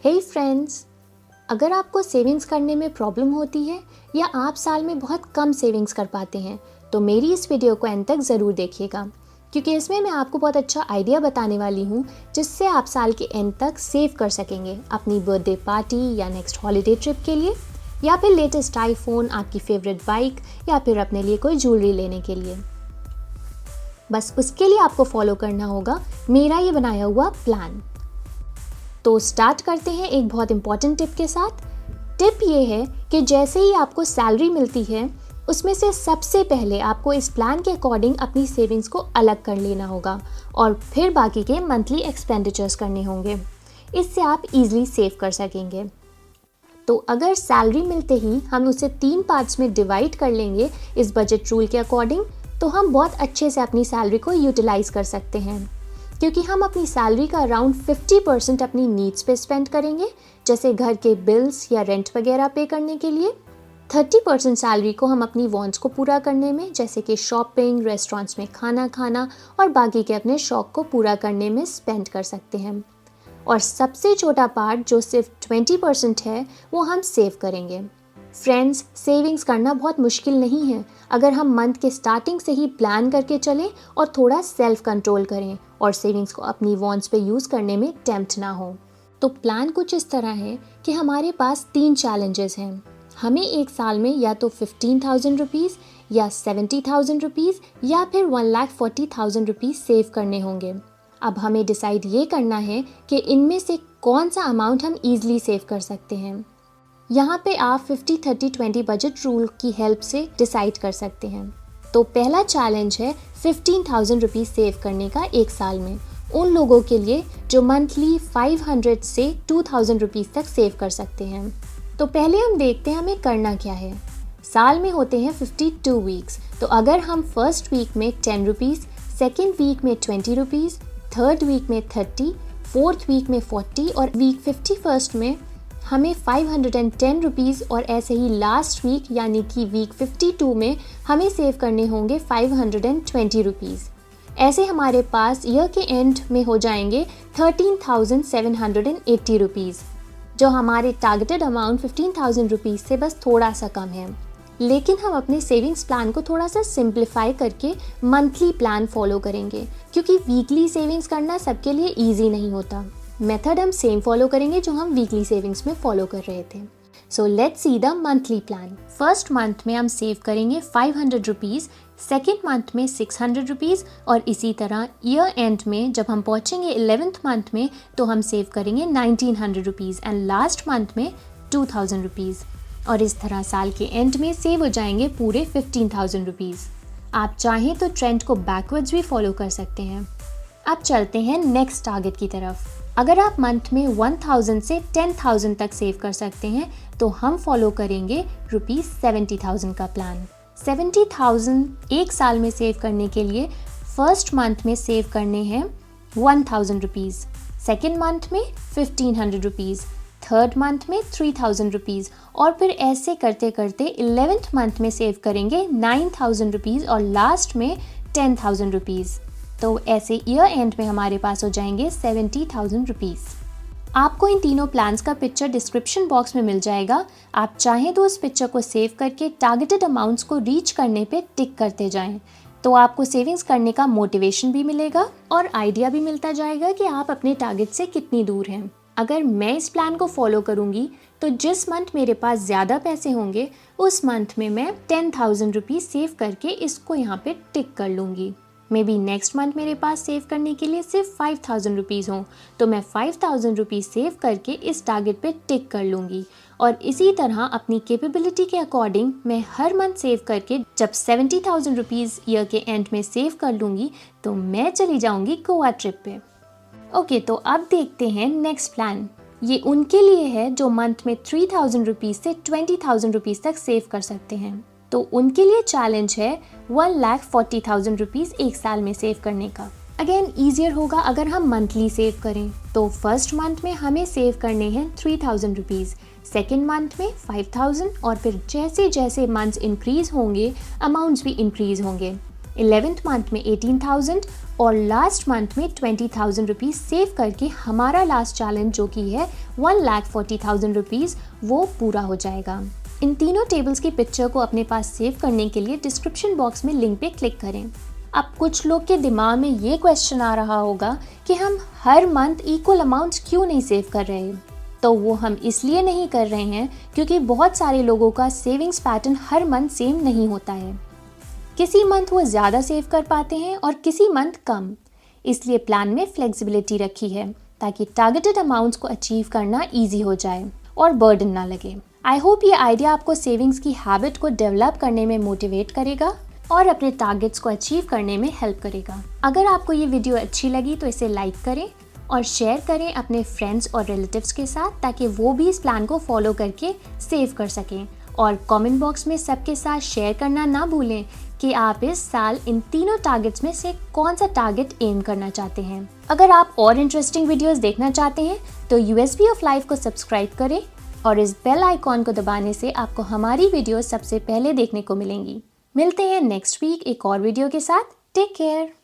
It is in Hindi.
हे फ्रेंड्स, अगर आपको सेविंग्स करने में प्रॉब्लम होती है या आप साल में बहुत कम सेविंग्स कर पाते हैं तो मेरी इस वीडियो को एंड तक ज़रूर देखिएगा, क्योंकि इसमें मैं आपको बहुत अच्छा आइडिया बताने वाली हूँ जिससे आप साल के एंड तक सेव कर सकेंगे अपनी बर्थडे पार्टी या नेक्स्ट हॉलीडे ट्रिप के लिए, या फिर लेटेस्ट आईफोन, आपकी फेवरेट बाइक, या फिर अपने लिए कोई ज्वेलरी लेने के लिए। बस उसके लिए आपको फॉलो करना होगा मेरा ये बनाया हुआ प्लान। तो स्टार्ट करते हैं एक बहुत इंपॉर्टेंट टिप के साथ। टिप ये है कि जैसे ही आपको सैलरी मिलती है उसमें से सबसे पहले आपको इस प्लान के अकॉर्डिंग अपनी सेविंग्स को अलग कर लेना होगा और फिर बाकी के मंथली एक्सपेंडिचर्स करने होंगे। इससे आप इजीली सेव कर सकेंगे। तो अगर सैलरी मिलते ही हम उसे 3 पार्ट्स में डिवाइड कर लेंगे इस बजट रूल के अकॉर्डिंग, तो हम बहुत अच्छे से अपनी सैलरी को यूटिलाइज कर सकते हैं, क्योंकि हम अपनी सैलरी का अराउंड 50% अपनी नीड्स पे स्पेंड करेंगे, जैसे घर के बिल्स या रेंट वगैरह पे करने के लिए। 30% सैलरी को हम अपनी वांट्स को पूरा करने में, जैसे कि शॉपिंग, रेस्टोरेंट्स में खाना खाना और बाकी के अपने शौक को पूरा करने में स्पेंड कर सकते हैं। और सबसे छोटा पार्ट जो सिर्फ 20% है वो हम सेव करेंगे। फ्रेंड्स, सेविंग्स करना बहुत मुश्किल नहीं है अगर हम मंथ के स्टार्टिंग से ही प्लान करके चलें और थोड़ा सेल्फ कंट्रोल करें और सेविंग्स को अपनी वांट्स पे यूज़ करने में टेम्प्ट ना हो। तो प्लान कुछ इस तरह है कि हमारे पास 3 चैलेंजेस हैं। हमें एक साल में या तो 15,000 रुपीज़ या 70,000 रुपीज़ या फिर 1,40,000 रुपीज़ सेव करने होंगे। अब हमें डिसाइड ये करना है कि इनमें से कौन सा अमाउंट हम ईजिली सेव कर सकते हैं। यहाँ पे आप 50-30-20 बजट रूल की हेल्प से डिसाइड कर सकते हैं। तो पहला चैलेंज है 15,000 रुपीज़ सेव करने का एक साल में, उन लोगों के लिए जो मंथली 500 से 2,000 रुपीज़ तक सेव कर सकते हैं। तो पहले हम देखते हैं हमें करना क्या है। साल में होते हैं 52 वीक्स, तो अगर हम फर्स्ट वीक में 10 रुपीज़, सेकेंड वीक में 20 रुपीज़, थर्ड वीक में 30, फोर्थ वीक में 40 और वीक 51st में हमें 510 रुपीज़, और ऐसे ही लास्ट वीक यानी कि वीक 52 में हमें सेव करने होंगे 520 रुपीज़। ऐसे हमारे पास ईयर के एंड में हो जाएंगे 13,780 रुपीज़, जो हमारे टारगेटेड अमाउंट 15,000 रुपीज़ से बस थोड़ा सा कम है। लेकिन हम अपने सेविंग्स प्लान को थोड़ा सा सिंप्लीफाई करके मंथली प्लान फॉलो करेंगे, क्योंकि वीकली सेविंग्स करना सबके लिए ईजी नहीं होता। मेथड हम सेम फॉलो करेंगे जो हम वीकली सेविंग्स में फॉलो कर रहे थे। So let's see the monthly plan. First month में हम सेव करेंगे 500 रुपीज़, सेकेंड मंथ में 600 रुपीज़, और इसी तरह ईयर एंड में जब हम पहुंचेंगे 11th मंथ में तो हम सेव करेंगे 1900 रुपीज़ एंड लास्ट मंथ में 2000 रुपीज़। और इस तरह साल के एंड में सेव हो जाएंगे पूरे 15,000 रुपीज़। आप चाहें तो ट्रेंड को बैकवर्ड्स भी फॉलो कर सकते हैं। अब चलते हैं नेक्स्ट टारगेट की तरफ। अगर आप मंथ में 1,000 से 10,000 तक सेव कर सकते हैं तो हम फॉलो करेंगे ₹70,000 का प्लान। 70,000 एक साल में सेव करने के लिए फर्स्ट मंथ में सेव करने हैं 1,000 रुपीज़, सेकेंड मंथ में 1,500 रुपीज़, थर्ड मंथ में 3,000 रुपीज़, और फिर ऐसे करते करते 11th मंथ में सेव करेंगे 9,000 रुपीज़ और लास्ट में 10,000 रुपीज़। तो ऐसे ईयर एंड में हमारे पास हो जाएंगे 70,000 रुपीज़। आपको इन तीनों प्लान्स का पिक्चर डिस्क्रिप्शन बॉक्स में मिल जाएगा। आप चाहें तो उस पिक्चर को सेव करके टारगेटेड अमाउंट्स को रीच करने पे टिक करते जाएं, तो आपको सेविंग्स करने का मोटिवेशन भी मिलेगा और आइडिया भी मिलता जाएगा कि आप अपने टारगेट से कितनी दूर हैं। अगर मैं इस प्लान को फॉलो करूंगी तो जिस मंथ मेरे पास ज़्यादा पैसे होंगे उस मंथ में मैं 10,000 रुपीज़ सेव करके इसको यहाँ पे टिक कर लूँगी। मे बी नेक्स्ट मंथ मेरे पास सेव करने के लिए सिर्फ 5,000 रुपीज़ हों तो मैं 5,000 रुपीज़ सेव करके इस टारगेट पे टिक कर लूँगी। और इसी तरह अपनी कैपेबिलिटी के अकॉर्डिंग मैं हर मंथ सेव करके जब 70,000 रुपीज़ ईयर के एंड में सेव कर लूँगी तो मैं चली जाऊँगी गोवा ट्रिप पे। ओके, तो अब देखते हैं नेक्स्ट प्लान। ये उनके लिए है जो मंथ में 3,000 रुपीज़ से 20,000 रुपीज़ तक सेव कर सकते हैं। तो उनके लिए चैलेंज है 1,40,000 रुपीज़ एक साल में सेव करने का। अगेन ईजियर होगा अगर हम मंथली सेव करें। तो फर्स्ट मंथ में हमें सेव करने हैं 3,000 रुपीज़, सेकेंड मंथ में 5,000, और फिर जैसे जैसे मंथ्स इंक्रीज होंगे अमाउंट्स भी इंक्रीज होंगे। 11th मंथ में 18,000 और लास्ट मंथ में 20,000 रुपीज़ सेव करके हमारा लास्ट चैलेंज जो कि है 1,40,000 रुपीज़ वो पूरा हो जाएगा। इन तीनों टेबल्स की पिक्चर को अपने पास सेव करने के लिए डिस्क्रिप्शन बॉक्स में लिंक पे क्लिक करें। अब कुछ लोग के दिमाग में ये क्वेश्चन आ रहा होगा कि हम हर मंथ इक्वल अमाउंट्स क्यों नहीं सेव कर रहे। तो वो हम इसलिए नहीं कर रहे हैं क्योंकि बहुत सारे लोगों का सेविंग्स पैटर्न हर मंथ सेम नहीं होता है। किसी मंथ वो ज़्यादा सेव कर पाते हैं और किसी मंथ कम। इसलिए प्लान में फ्लेक्सिबिलिटी रखी है ताकि टारगेटेड अमाउंट्स को अचीव करना ईजी हो जाए और बर्डन ना लगे। आई होप ये आइडिया आपको सेविंग्स की हैबिट को डेवलप करने में मोटिवेट करेगा और अपने टारगेट्स को अचीव करने में हेल्प करेगा। अगर आपको ये वीडियो अच्छी लगी तो इसे लाइक करें और शेयर करें अपने फ्रेंड्स और रिलेटिव्स के साथ ताकि वो भी इस प्लान को फॉलो करके सेव कर सकें। और कमेंट बॉक्स में सबके साथ शेयर करना ना भूलें कि आप इस साल इन तीनों टारगेट्स में से कौन सा टारगेट एम करना चाहते हैं। अगर आप और इंटरेस्टिंग वीडियोस देखना चाहते हैं तो USB ऑफ लाइफ को सब्सक्राइब करें और इस बेल आइकॉन को दबाने से आपको हमारी वीडियो सबसे पहले देखने को मिलेंगी। मिलते हैं नेक्स्ट वीक एक और वीडियो के साथ। Take care.